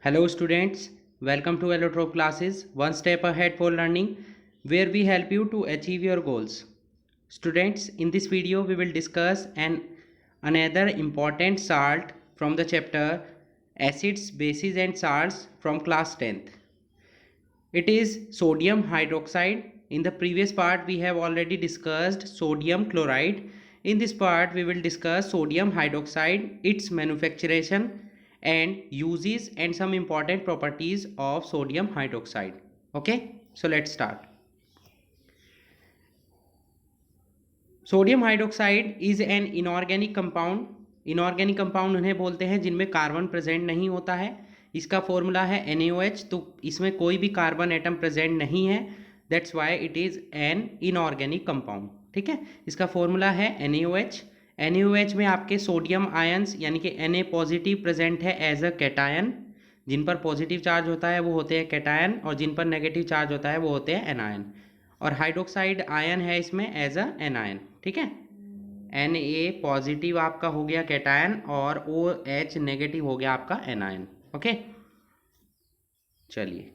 Hello students, welcome to Allotrope classes, one step ahead for learning, where we help you to achieve your goals. Students, in this video we will discuss another important salt from the chapter Acids, Bases and Salts from class 10th. It is sodium hydroxide. In the previous part we have already discussed sodium chloride. In this part we will discuss sodium hydroxide, its manufacturation and uses and some important properties of sodium hydroxide. Okay, so let's start. Sodium hydroxide is an inorganic compound. Inorganic compound उन्हें बोलते हैं जिनमें carbon present नहीं होता है. इसका formula है NaOH. तो इसमें कोई भी कार्बन एटम प्रेजेंट नहीं है, that's why it is an inorganic compound. ठीक है, इसका फॉर्मूला है NaOH. NaOH में आपके सोडियम आयंस यानी कि Na पॉजिटिव प्रेजेंट है एज अ कैटायन. जिन पर पॉजिटिव चार्ज होता है वो होते हैं कैटायन और जिन पर नेगेटिव चार्ज होता है वो होते हैं एनायन. और हाइड्रोक्साइड आयन है इसमें एज अ एनायन. ठीक है, Na पॉजिटिव आपका हो गया कैटायन और OH नेगेटिव हो गया आपका एनायन. ओके, चलिए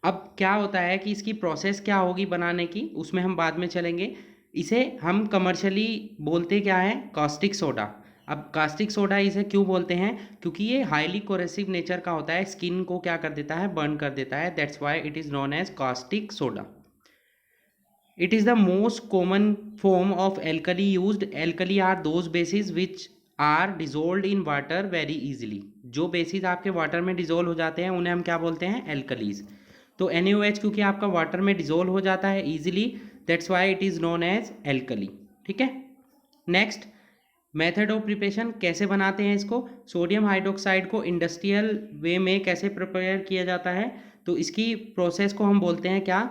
अब क्या होता है कि इसकी प्रोसेस क्या होगी बनाने की, उसमें हम बाद में चलेंगे. इसे हम कमर्शियली बोलते क्या है, कास्टिक सोडा. अब कास्टिक सोडा इसे क्यों बोलते हैं, क्योंकि ये हाईली कोरेसिव नेचर का होता है, स्किन को क्या कर देता है, बर्न कर देता है. That's why it is known as caustic soda. It is the most common form of alkali used. Alkali are those bases which are dissolved in water very easily. जो बेसिस आपके वाटर में dissolve हो जाते हैं उन्हें हम क्या बोलते हैं, एल्कलीज. तो NaOH क्योंकि आपका वाटर में डिजोल्व हो जाता है easily, that's why it is known as alkali. ठीक है, नेक्स्ट मेथड ऑफ प्रिपरेशन. कैसे बनाते हैं इसको, सोडियम हाइड्रोक्साइड को इंडस्ट्रियल वे में कैसे प्रिपेयर किया जाता है, तो इसकी प्रोसेस को हम बोलते हैं क्या,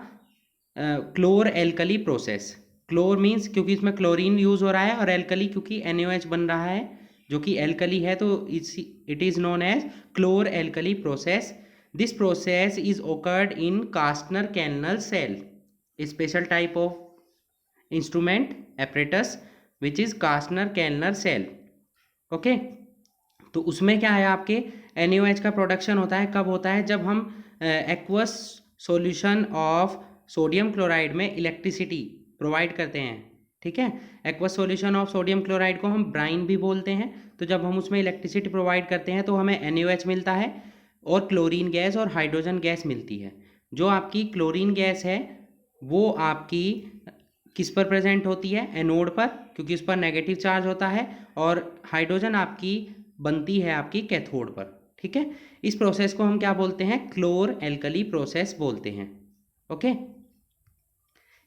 क्लोर एल्कली प्रोसेस. क्लोर मीन्स क्योंकि इसमें क्लोरीन यूज़ हो रहा है और एल्कली क्योंकि NaOH बन रहा है जो कि एल्कली है, तो it is known as chlor alkali process. This process is occurred in Castner Kellner cell, special type of instrument apparatus which is Castner Kellner cell. Okay, तो उसमें क्या है, आपके NaOH का प्रोडक्शन होता है. कब होता है, जब हम aqueous solution of sodium chloride में इलेक्ट्रिसिटी प्रोवाइड करते हैं. ठीक है, aqueous solution of sodium chloride को हम ब्राइन भी बोलते हैं. तो जब हम उसमें इलेक्ट्रिसिटी प्रोवाइड करते हैं तो हमें NaOH मिलता है और क्लोरीन गैस और हाइड्रोजन गैस मिलती है. जो आपकी क्लोरीन गैस है वो आपकी किस पर प्रेजेंट होती है, एनोड पर, क्योंकि उस पर नेगेटिव चार्ज होता है. और हाइड्रोजन आपकी बनती है आपकी कैथोड पर. ठीक है, इस प्रोसेस को हम क्या बोलते हैं, क्लोर एल्कली प्रोसेस बोलते हैं. ओके,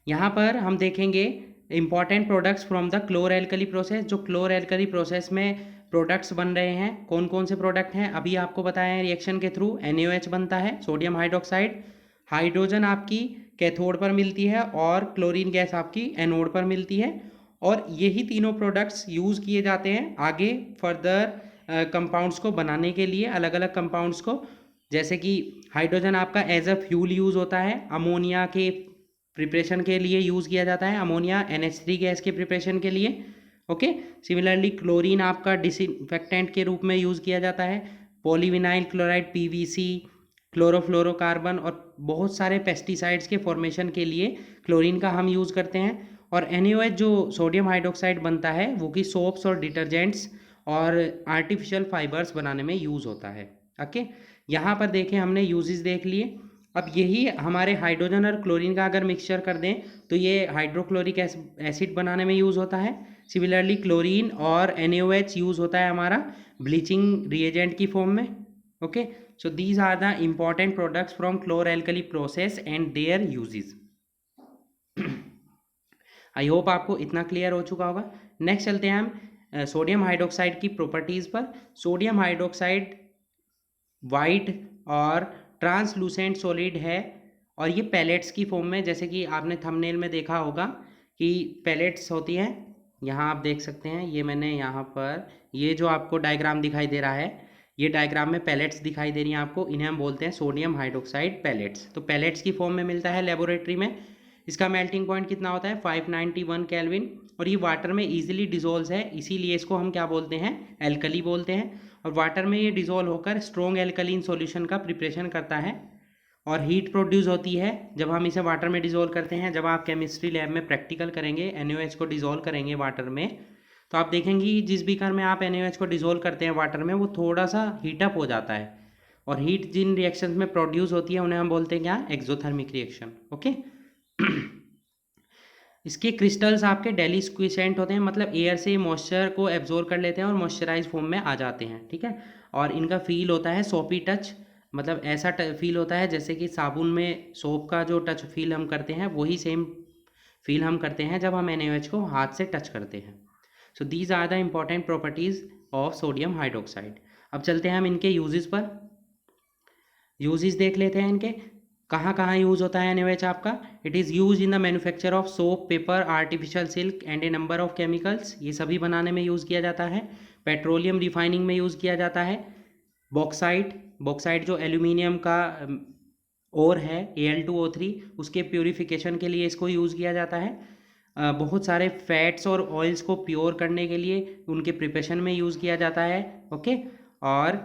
यहाँ पर हम देखेंगे important products from the chlor alkali process. जो क्लोर एल्कली प्रोसेस में प्रोडक्ट्स बन रहे हैं, कौन कौन से प्रोडक्ट हैं अभी आपको बताया है. रिएक्शन के थ्रू NaOH बनता है, सोडियम हाइड्रोक्साइड, हाइड्रोजन आपकी कैथोड पर मिलती है और क्लोरीन गैस आपकी एनोड पर मिलती है. और यही तीनों प्रोडक्ट्स यूज़ किए जाते हैं आगे फर्दर कंपाउंड्स को बनाने के लिए, अलग अलग कंपाउंड्स को. जैसे कि हाइड्रोजन आपका एज अ फ्यूल यूज़ होता है, अमोनिया के प्रिपरेशन के लिए यूज़ किया जाता है, अमोनिया NH3 गैस के प्रिपरेशन के लिए. ओके, सिमिलरली क्लोरीन आपका डिसइंफेक्टेंट के रूप में यूज़ किया जाता है, पॉलीविनाइल क्लोराइड PVC, क्लोरोफ्लोरोकार्बन और बहुत सारे पेस्टिसाइड्स के फॉर्मेशन के लिए क्लोरीन का हम यूज़ करते हैं. और NaOH जो सोडियम हाइड्रोक्साइड बनता है वो कि सोप्स और डिटर्जेंट्स और आर्टिफिशियल फाइबर्स बनाने में यूज़ होता है. ओके, यहाँ पर देखें हमने यूजेस देख लिए. अब यही हमारे हाइड्रोजन और क्लोरीन का अगर मिक्सचर कर दें तो ये हाइड्रोक्लोरिक एसिड बनाने में यूज़ होता है. सिमिलरली क्लोरीन और NaOH यूज़ होता है हमारा ब्लीचिंग रिएजेंट की फॉर्म में. Okay, so these are the important products from chlor alkali process and their uses. I hope आपको इतना क्लियर हो चुका होगा. नेक्स्ट चलते हैं हम सोडियम हाइड्रोक्साइड की प्रॉपर्टीज़ पर. सोडियम हाइड्रोक्साइड वाइट और ट्रांसलूसेंट सॉलिड है और ये पैलेट्स की फॉर्म में, जैसे कि आपने थंबनेल में देखा होगा कि पैलेट्स होती हैं. यहाँ आप देख सकते हैं, ये मैंने यहाँ पर ये जो आपको डायग्राम दिखाई दे रहा है, ये डायग्राम में पैलेट्स दिखाई दे रही हैं आपको, इन्हें हम बोलते हैं सोडियम हाइड्रोक्साइड पैलेट्स. तो पैलेट्स की फॉर्म में मिलता है लेबोरेटरी में. इसका मेल्टिंग पॉइंट कितना होता है, 591 केल्विन, और ये वाटर में ईजिली डिजोल्व है, इसीलिए इसको हम क्या बोलते हैं, एल्कली बोलते हैं. और वाटर में ये डिज़ोल्व होकर स्ट्रॉन्ग एल्कलीन सॉल्यूशन का प्रिपरेशन करता है और हीट प्रोड्यूस होती है जब हम इसे वाटर में डिज़ोल्व करते हैं। जब आप केमिस्ट्री लैब में प्रैक्टिकल करेंगे, NaOH को डिज़ोल्व करेंगे वाटर में, तो आप देखेंगे कि जिस बीकर में आप NaOH को डिज़ोल्व करते हैं वाटर में, वो थोड़ा सा हीटअप हो जाता है और हीट जिन रिएक्शंस में प्रोड्यूस होती है उन्हें हम बोलते हैं क्या, एक्सोथर्मिक रिएक्शन। ओके। इसके क्रिस्टल्स आपके डेलिक्विसेंट होते हैं, मतलब एयर से मॉइस्चर को एब्जॉर्ब कर लेते हैं और मॉइस्चराइज फॉर्म में आ जाते हैं, ठीक है। और इनका फील होता है सोपी टच, मतलब ऐसा फील होता है जैसे कि साबुन में सोप का जो टच फील हम करते हैं वही सेम फील हम करते हैं जब हम NaOH को हाथ से टच करते हैं। So these are the important properties of sodium hydroxide. अब चलते हैं हम इनके यूजेस पर। यूजेस देख लेते हैं इनके, कहाँ कहाँ यूज़ होता है NaOH आपका। It is use in the manufacture of soap, paper, artificial silk and A number of chemicals. ये सभी बनाने में यूज़ किया जाता है। पेट्रोलियम रिफाइनिंग में यूज़ किया जाता है। बॉक्साइट जो एल्यूमिनियम का और है Al2O3, उसके प्योरीफिकेशन के लिए इसको यूज़ किया जाता है। बहुत सारे फैट्स और ऑयल्स को प्योर करने के लिए उनके प्रिपरेशन में यूज़ किया जाता है। ओके। और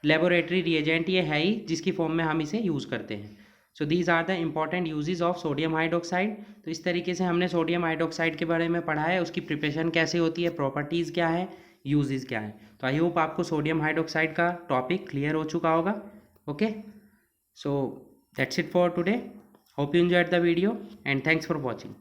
लेबोरेटरी रिएजेंट ये है ही जिसकी फॉर्म में हम इसे यूज़ करते हैं। So these are the important uses of sodium hydroxide. तो इस तरीके से हमने सोडियम हाइड्रोक्साइड के बारे में पढ़ा है, उसकी प्रिपरेशन कैसे होती है, प्रॉपर्टीज़ क्या है, यूजेस क्या है। तो आई होप आपको सोडियम हाइड्रोक्साइड का टॉपिक क्लियर हो चुका होगा। Okay, so that's it for today. Hope you enjoyed the video and thanks for watching.